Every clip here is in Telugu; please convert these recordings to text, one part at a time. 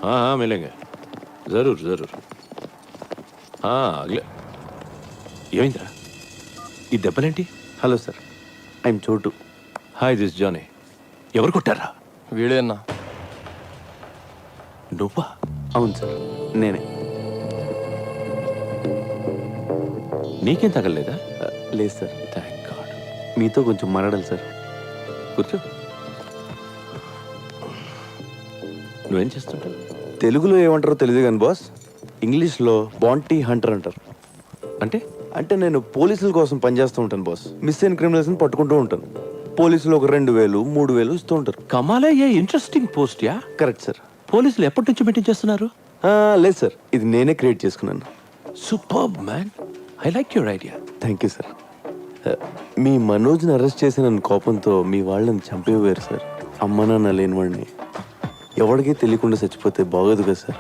हाँ हाँ मिलेंगे जरूर जरूर हाँ अगले ఏమైందిరా ఈ దెబ్బలేంటి? Hello sir, I'm Chhotu. Hi this Johnny. ఎవరు కొట్టారా? వీడేనా? నువ్వా? అవును సార్, నేనే. నీకేం తగలలేదా? లేదు సార్. Thank God. మీతో కొంచెం మాట్లాడాలి సార్. కూర్చో. నువ్వేం చేస్తుంటావు? తెలుగులో ఏమంటారో తెలియదు కానీ బాస్, ఇంగ్లీష్లో బాంటీ హంటర్ అంటారు. అంటే అంటే నేను పోలీసుల కోసం పనిచేస్తూ ఉంటాను బాస్. మిస్ అయిన క్రిమినల్స్ని పట్టుకుంటూ ఉంటాను. పోలీసులు ఒక 2,000, 3,000 ఇస్తూ ఉంటారు. కమాలే, ఏ ఇంట్రెస్టింగ్ పోస్ట్ యా. Correct sir. పోలీసులు ఎప్పటి నుంచి మెయింటైన్ చేస్తున్నారు? లేదు సార్, ఇది నేనే క్రియేట్ చేసుకున్నాను. Superb man, I like your idea. Thank you sir. మీ మనోజ్ని అరెస్ట్ చేసిన కోపంతో మీ వాళ్ళని చంపేవారు సార్. అమ్మ నాన్న లేని వాడిని ఎవరికీ తెలియకుండా చచ్చిపోతే బాగోదు కదా సార్.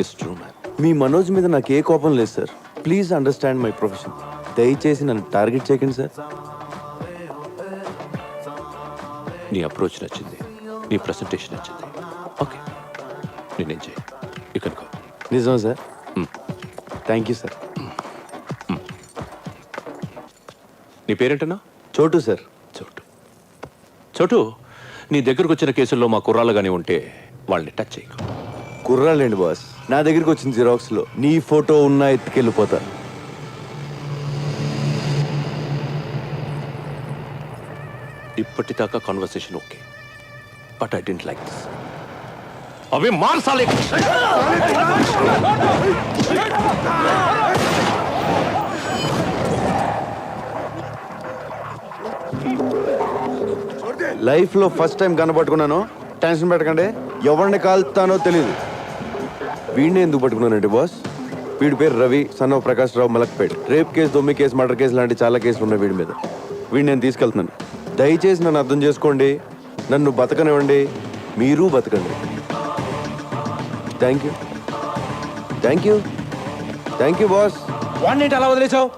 It's true man. మీ మనోజ్ మీద నాకు ఏ కోపం లేదు sir. Please understand my profession. దయచేసి నన్ను టార్గెట్ చేయకండి సార్. నీ అప్రోచ్ నచ్చింది, నీ ప్రెసెంటేషన్ నచ్చింది. ఓకే, నేనేం చేయి ఇక్కడికో. నిజమా సార్? Thank you sir. నీ పేరేంటన్నా? చోటు సార్. చోటు. చోటు, నీ దగ్గరకు వచ్చిన కేసుల్లో మా కుర్రాళ్ళు కానీ ఉంటే వాళ్ళని టచ్ చేయకు. కుర్రాళ్ళండి బాస్, నా దగ్గరికి వచ్చిన జిరాక్స్లో నీ ఫోటో ఉన్నా ఎత్తుకెళ్ళిపోతా. ఇప్పటిదాకా conversation okay, but I don't like this. అవి మార్చాలి. లైఫ్లో ఫస్ట్ టైం కనపట్టుకున్నాను. టెన్షన్ పెట్టకండి, ఎవరిని కాల్తానో తెలియదు. వీడిని ఎందుకు పట్టుకున్నానండి బాస్? వీడి పేరు Ravi, son of Prakash Rao, Malakpet. Rape case, దొమ్మి కేసు, మర్డర్ కేసు లాంటి చాలా కేసులు ఉన్నాయి వీడి మీద. వీడిని నేను తీసుకెళ్తున్నాను. దయచేసి నన్ను అర్థం చేసుకోండి, నన్ను బతకనివ్వండి, మీరు బతకండి. Thank you, thank you, thank you boss. వాడిని అలా వదిలేసావు?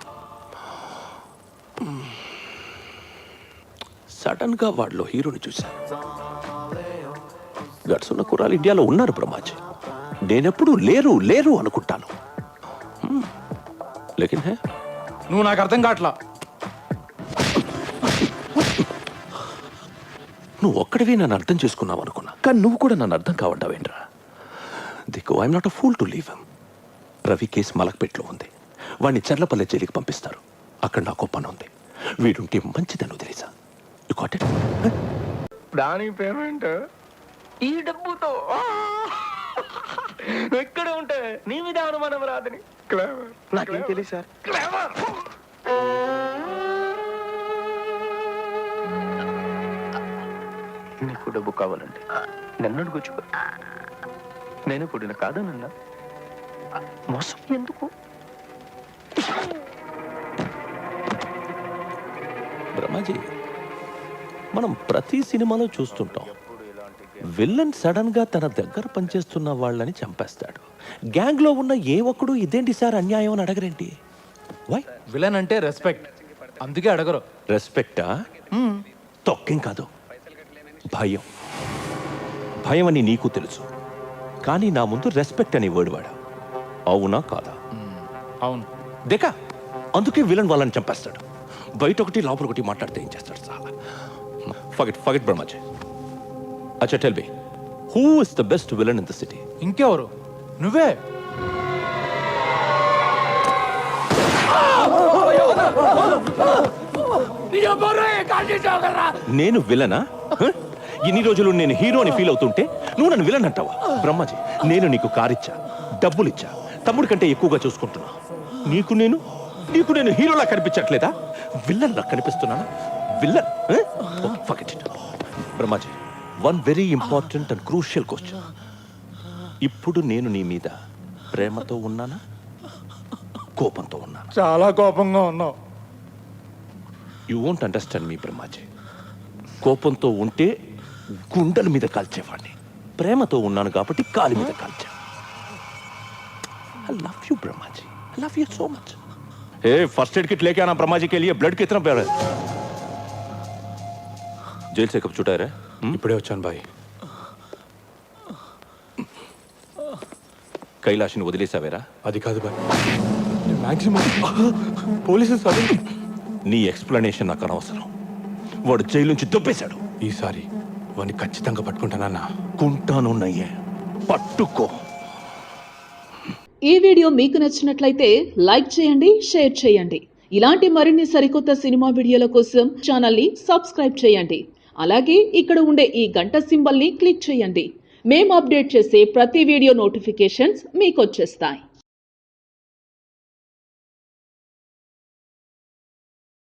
సడన్ గా వాడిలో హీరోని చూశాను. గట్స్ ఉన్న కుర్రాలు ఇండియాలో ఉన్నారు బ్రహ్మాజీ. నేనెప్పుడు లేరు లేరు అనుకుంటాను. లేకిన్ హే, నువ్వు నాకు అర్థం కావట్లా. నువ్వు ఒక్కడివి నన్ను అర్థం చేసుకున్నావు అనుకున్నా, కానీ నువ్వు కూడా నన్ను అర్థం కావడ్డావేంట్రా? దిక్కు, I'm not a fool to leave him. Ravi case మలక్పేట్లో ఉంది. వాడిని చర్లపల్లె జైలుకి పంపిస్తారు. అక్కడ నాకు పని ఉంది. వీడుంటే మంచిదని తెలుసా? You got it? దాని పేమెంట్ ఈ డబ్బుతో ఎక్కడ ఉంటే నీ మీద అనుమానం రాదని. నాకేం తెలియదు సార్. నీకు డబ్బు కావాలంటే నన్ను అడుగుచ్చుకో. నేను పుట్టిన కాదనన్నా. మోసం ఎందుకు? బ్రహ్మాజీ, మనం ప్రతి సినిమాలో చూస్తుంటాం, విల్లన్ సడన్ గా తన దగ్గర పనిచేస్తున్న వాళ్ళని చంపేస్తాడు. గ్యాంగ్ లో ఉన్న ఏ ఒక్కడు ఇదేంటి సార్ అన్యాయం అని అడగరేంటి? వై? విలన్ అంటే రెస్పెక్ట్, అందుకే అడగరు. రెస్పెక్టా? తొక్కేం కాదు, భయం. భయం అని నీకు తెలుసు, కానీ నా ముందు రెస్పెక్ట్ అని వర్డ్ వాడా. అవునా కాదా? అవును. దేకా, అందుకే విలన్ వాళ్ళని చంపేస్తాడు. బయట ఒకటి లోపల ఒకటి మాట్లాడితే ఏం చేస్తాడు చాలా. ఫర్గెట్ బ్రహ్మాజీ. అచ్చా, tell me, who is the best villain in the city? ఇంకెవరు? నువ్వే. నేను విలనా? ఇన్ని రోజులు నేను హీరో అని ఫీల్ అవుతుంటే నువ్వు నన్ను విలన్ అంటావా? బ్రహ్మాజీ, నేను నీకు కారిచ్చా, డబ్బులిచ్చా, తమ్ముడి కంటే ఎక్కువగా చూసుకుంటున్నా. నీకు నేను హీరోలా కనిపించట్లేదా? విల్లన్ లా కనిపిస్తున్నానా? Villain? Forget it. Brahmaji, one very important and crucial question. ఇప్పుడు నేను నీ మీద ప్రేమతో ఉన్నానా, కోపంతో ఉన్నానా? చాలా కోపంగా ఉన్నావు. యూ వోంట్ అండర్స్టాండ్ మీ బ్రహ్మాజీ. కోపంతో ఉంటే గుండెల మీద కాల్చేవాడిని. ప్రేమతో ఉన్నాను కాబట్టి కాలి మీద కాల్చా. I love you Brahmaji, I love you so much. Hey, first aid kit लेके आना ब्रह्माजी के लिए. ब्लड कितना प्यारा है. जेल से कब छुटा है? ఇప్పుడే వచ్చాను బాయ్. కైలాష్ని వదిలేసావేరా? అది కాదు బాయ్, మ్యాక్సిమం పోలీసులు సడన్ నీ ఎక్స్ప్లెనేషన్ నాకు అనవసరం. వాడు జైలు నుంచి దొబ్బేశాడు. ఈసారి వాడిని ఖచ్చితంగా పట్టుకుంటానన్నా. కుంటానున్నయ్యే, పట్టుకో. ఈ వీడియో మీకు నచ్చినట్లయితే లైక్ చేయండి, షేర్ చేయండి. ఇలాంటి మరిన్ని సరికొత్త సినిమా వీడియోల కోసం ఛానల్ని సబ్స్క్రైబ్ చేయండి. అలాగే ఇక్కడ ఉండే ఈ గంట సింబల్ని క్లిక్ చేయండి. మేము అప్డేట్ చేసే ప్రతి వీడియో నోటిఫికేషన్స్ మీకు వచ్చేస్తాయి.